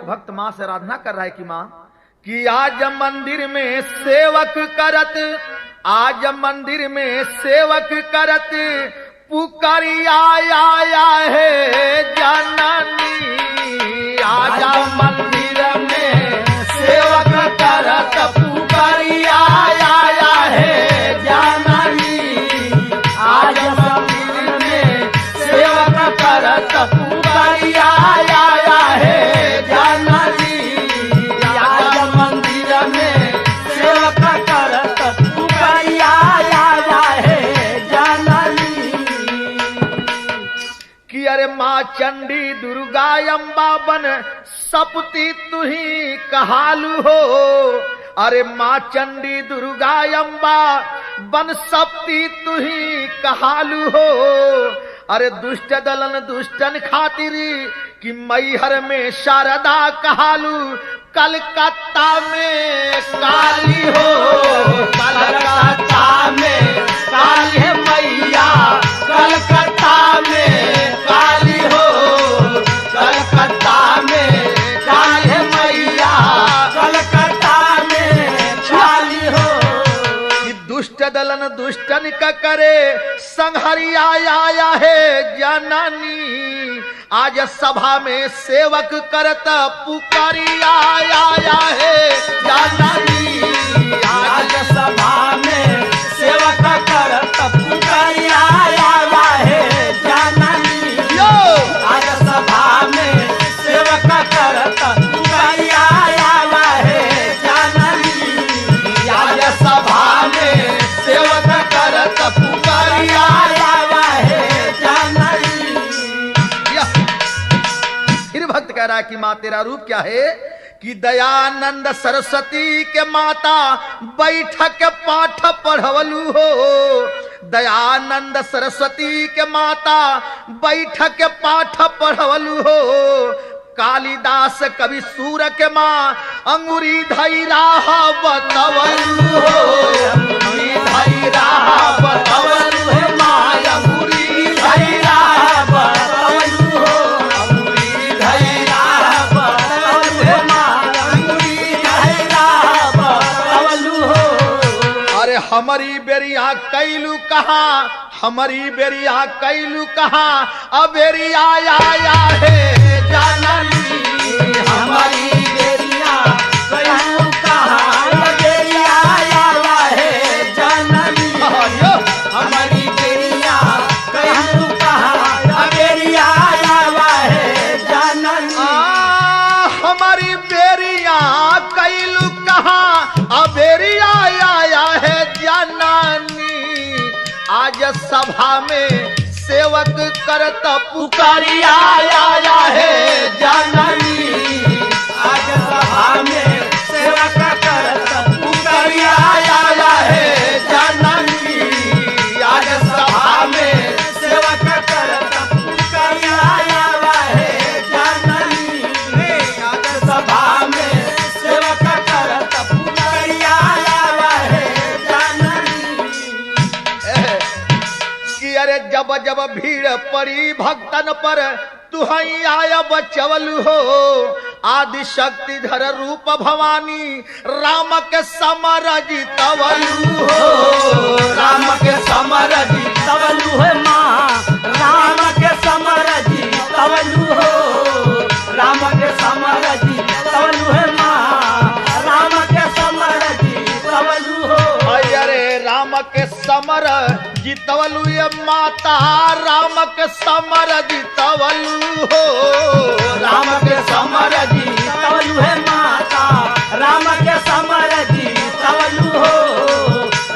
भक्त माँ से आराधना कर रहा है कि माँ कि आज मंदिर में सेवक करत, आज मंदिर में सेवक करत पुकारी आया है जननी। आज मंदिर में सेवक करत पुकारी आया है जननी। आज मंदिर में सेवक करत पुकारी आया है जननी। आज मंदिर में सेवक करत पुकारी आया है जननी। कि अरे माँ चंडी दुर्गा अम्बा बन सपती तुही कहालू हो। अरे माँ चंडी दुर्गा अम्बा बन सपती तुही कहालू हो। अरे दुष्ट दलन दुष्टन खातिरी कि मैहर में शारदा कहालू। कलकत्ता में काली हो, कलकत्ता में काली है मैया, कलकत्ता में काली हो, कलकत्ता में काली है मैया, कलकत्ता में काली हो। कि दुष्ट दलन दुष्टन का करे संहरिया आया है जननी। आज सभा में सेवक करत पुकारी आया है जननी। आज सभा में सेवक करत पुकारी आया है जननी। आज सभा में सेवक करत पुकारी आया है जननी। आज सभा में सेवक करत पुकारी आया है जननी। फिर भक्त कह रहा है कि माँ तेरा रूप क्या है कि दयानंद सरस्वती के माता बैठक पाठ पढ़वलू हो। दयानंद सरस्वती के माता बैठक पाठ पढ़वलू हो। कालिदास कवि सूर के माँ अंगुरी धई राह बतवलू हो। अंगुरी धई राह बतवलू है माँ, अंगुरी धई राह बतवलू हो। अंगुरी धई राह बतवलू है माँ, अंगुरी धई राह बतवलू हो। अरे हमारी बेरिया कैलू कहा, हमारी बेरिया कैलू कहा, अबेरिया आया है जननी। हमारी बेरिया कैलू कहा, अबेरिया आया है जननी। हमारी बेरिया कैलू कहा, अबेरिया आया है जननी। हमारी बेरिया कैलू कहा, अबेरिया आया है जननी। आज सभा में सेवक करत पुकारी आया है जननी। आज सभा में सेवक करत पुकारी आया है जननी। आज सभा में सेवक करत पुकारी आया है जननी। आज सभा में सेवक करत पुकारी आया है जननी। कि अरे जब जब भीड़ पड़ी भक्तन पर तुहई आया बचवलू हो। आदि शक्ति धर रूप भवानी राम के समर जीतवलू हो। राम के समर जीतवलू है माँ, राम के समर जीतवलू हो। राम के समर जीतवलू है माँ, राम के समर जीतवलू हो। अरे राम के समर जीतवलू ये माता, राम के समर जीतवलू हो। राम के समर जीतवलू है माता, राम के समर जीतवलू हो।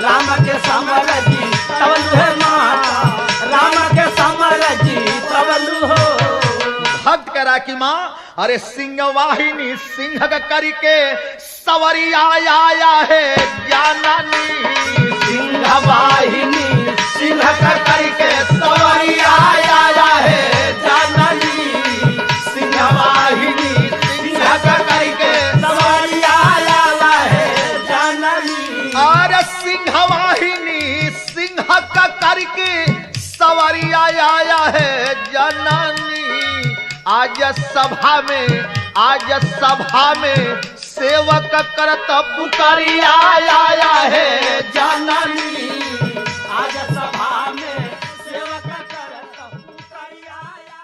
राम के समर जीतवलू है माता, राम के समर जीतवलू हो। भक्त करा कि माँ अरे सिंह वाहिनी सिंह करके सवरी आया है जननी। सिंह वाहिनी सिंह करके सवरी आया है जननी। सिंह वाहिनी सिंह करके सवरी आया है जननी। और सिंह वाहिनी सिंह करके सवरी आया है जननी। आज सभा में आज सभा में सेवक करत पुकारी आया है जननी। आज सभा में सेवक करत पुकारी आया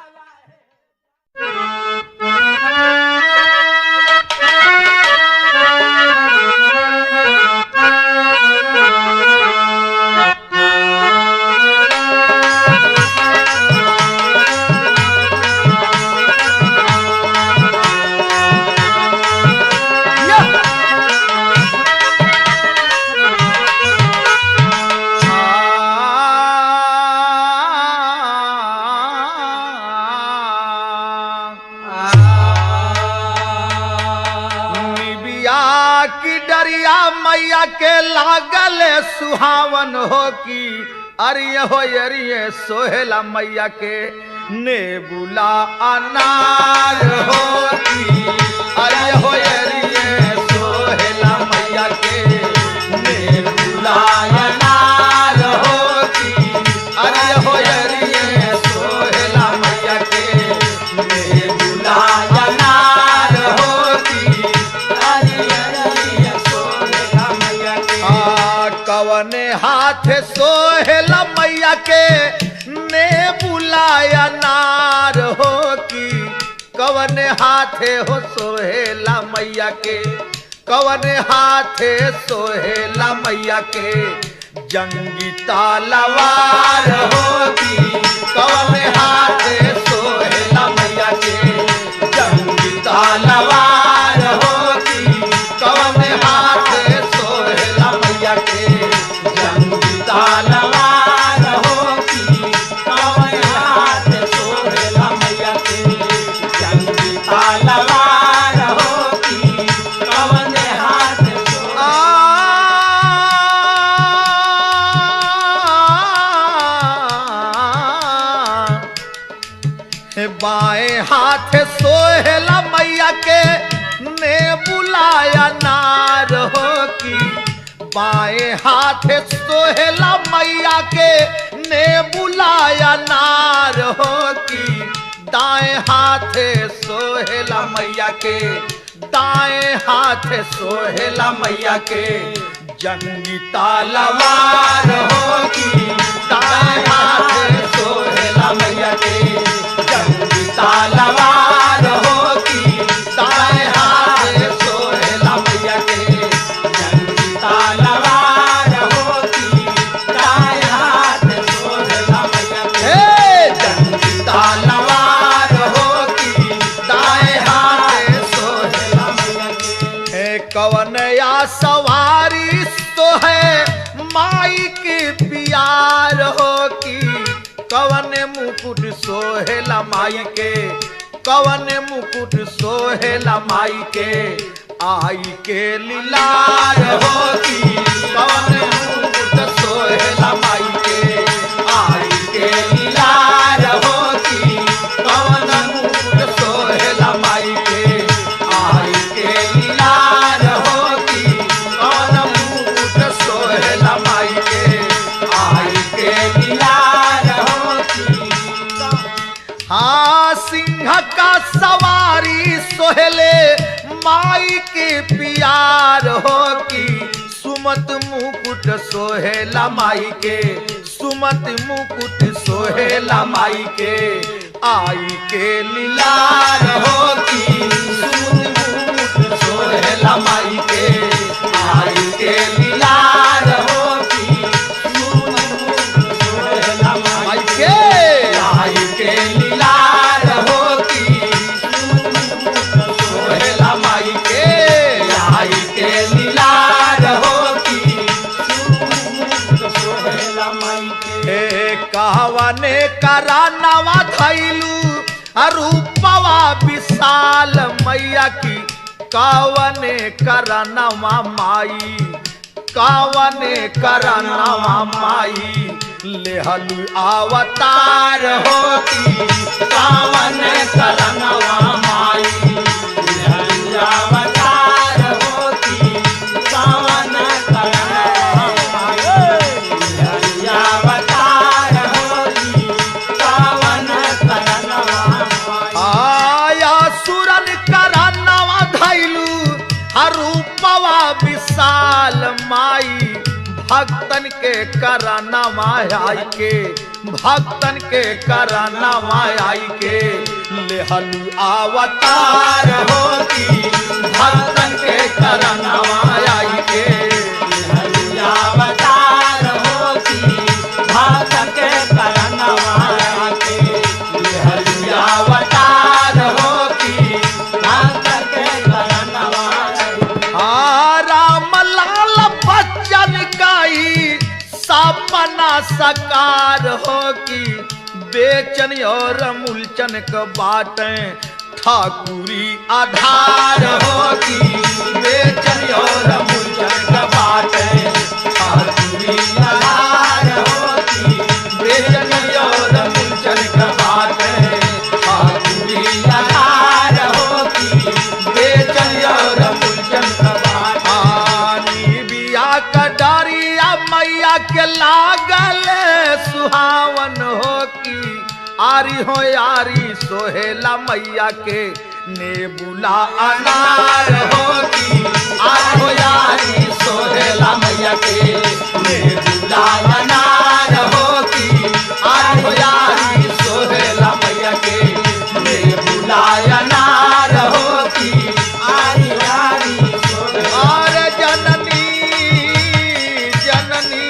मैया के लागल सुहावन हो की अरिय हो अरिय सोहेला मैया के नेबुला अनार हो की अरिय हो अरिय सोहेला मैया के नेबुला अनार हो की अरिय हो अरिय सोहेला मैया के नेबुला अनार हो की कवने हाथ सोहेला मैया के ने बुलाया नार हो की कवने हाथे हो सोहेला मैया के कवने हाथे सोहेला मैया के जंगी तलवार हो की कवने हाथे सोहेला मैया के जंगी तलवार हो की कवने हाथे सोहेला मैया के जंगी तलवार हो की कवने हाथे सोहेला मैया के जंगी तलवार हो की कवने हाथे बाएं हाथ सोहेला मैया के ने बुलाया नार हो की बाएं हाथ सोहेला मैया के ने बुलाया नार हो की दाएं हाथ सोहेला मैया के दाएं हाथ सोहेला मैया के जंगी तलवार हो की दाएं हाथ सोहेला मैया के जंगी तलवार हो की दाएं हाथ सोहेला मैया के जंगी तलवार हो की दाएं हाथ सोहेला मैया के जंगी तलवार हो की दाएं हाथ सोहेला मैया के कवनया सवारी तो है माई के प्यार हो की कवन मुकुट सोहेला माई के कवन मुकुट सोहेला माई के आई के लीलार हो की कवन मुकुट सोहेला माई के आई के लीलार हो की कवन मुकुट सोहेला माई के आई के लीलार हो की कवन मुकुट सोहेला माई के आई के लीलार हो की हाँ सिंह का सवारी सोहेले माई के प्यार हो की सुमत मुकुट सोहेला माई के सुमत मुकुट सोहेला माई के आई के लीलार हो की सुमत मुकुट सोहेला माई के आई के लीलार हो की सुमत मुकुट सोहेला माई के आई के लीलार हो की सुमत सोहेला माई के आई के लीलार हो की सुमत सोहेला माई के कहवने करानवा थैलू रूपवा विशाल मैया की कवने करानवा माई कवने करानवा माई लेहलु अवतार हो की कवने करानवा माई लेहलु अवतार हो की कवने करानवा माई लेहलु अवतार हो की कवने करानवा माई आया सुरन करा के कराना माई के भक्तन के कराना माई के लेहलू अवतार होती भक्तन के कराना माई के अवतार होती भक्त के करनवा के अवतार होती भक्त के करनवा राम लाल बच्चन काई सपना सकार हो की बेचन और मूलचन क बाटे ठाकुरी आधार हो की बेचन और मूलचन क बाटे ठाकुरी आधार हो की बेचन और मूलचन क बाटे ठाकुरी आधार हो की बेचन और मूलचन क बाटे बिया का डारिया मैया के लागल सुहावन हो की आरी हो यारी सोहेला मैया के नेबुला अनार हो की आरी हो यारी सोहेला मैया के नेबुला अनार हो की आरी हो यारी सोहेला मैया के नेबुला अनार हो की आरी आरी और जननी जननी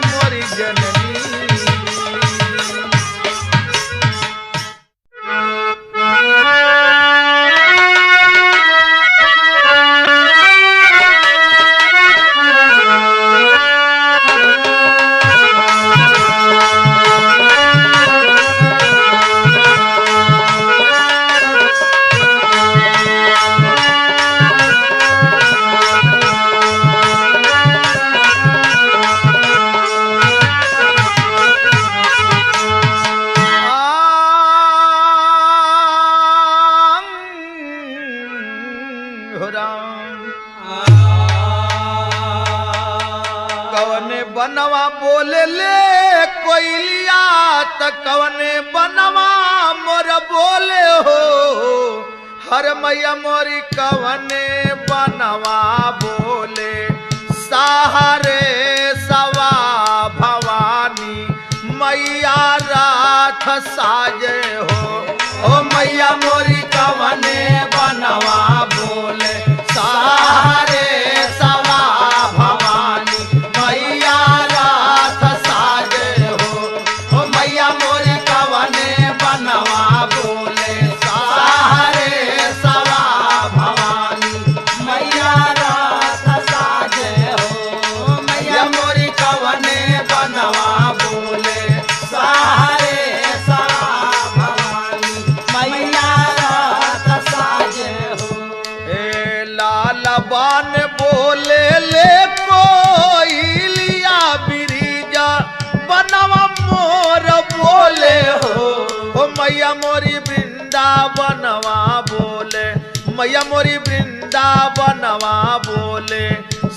मोरी जननी कवने बनवा बोले ले कोइलिया त कवने बनवा मोर बोले हो हर मैया मोरी कवने बनवा बोले सहारे सवा भवानी मैया राथ साजे हो ओ मैया मोरी कवने बनवा बोले सहारे सवा भवानी मैया राथ साजे हो ओ मैया मोरी कवने बनवा बोले सहारे सवा भवानी मैया राथ साजे हो मैया मोरी कवने बनवा बोले सहारे सवा भवानी मैया रात साजे हो ए लाल बान बोले ले कोइलिया बिरिजा बनवा मोर बोले हो ओ मैया मोरी वृंदावनवा बोले मैया मोरी वृंदावनवा बोले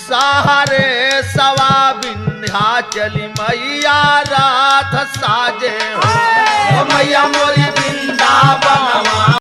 सहारे सवा विंध्याचली मैया रात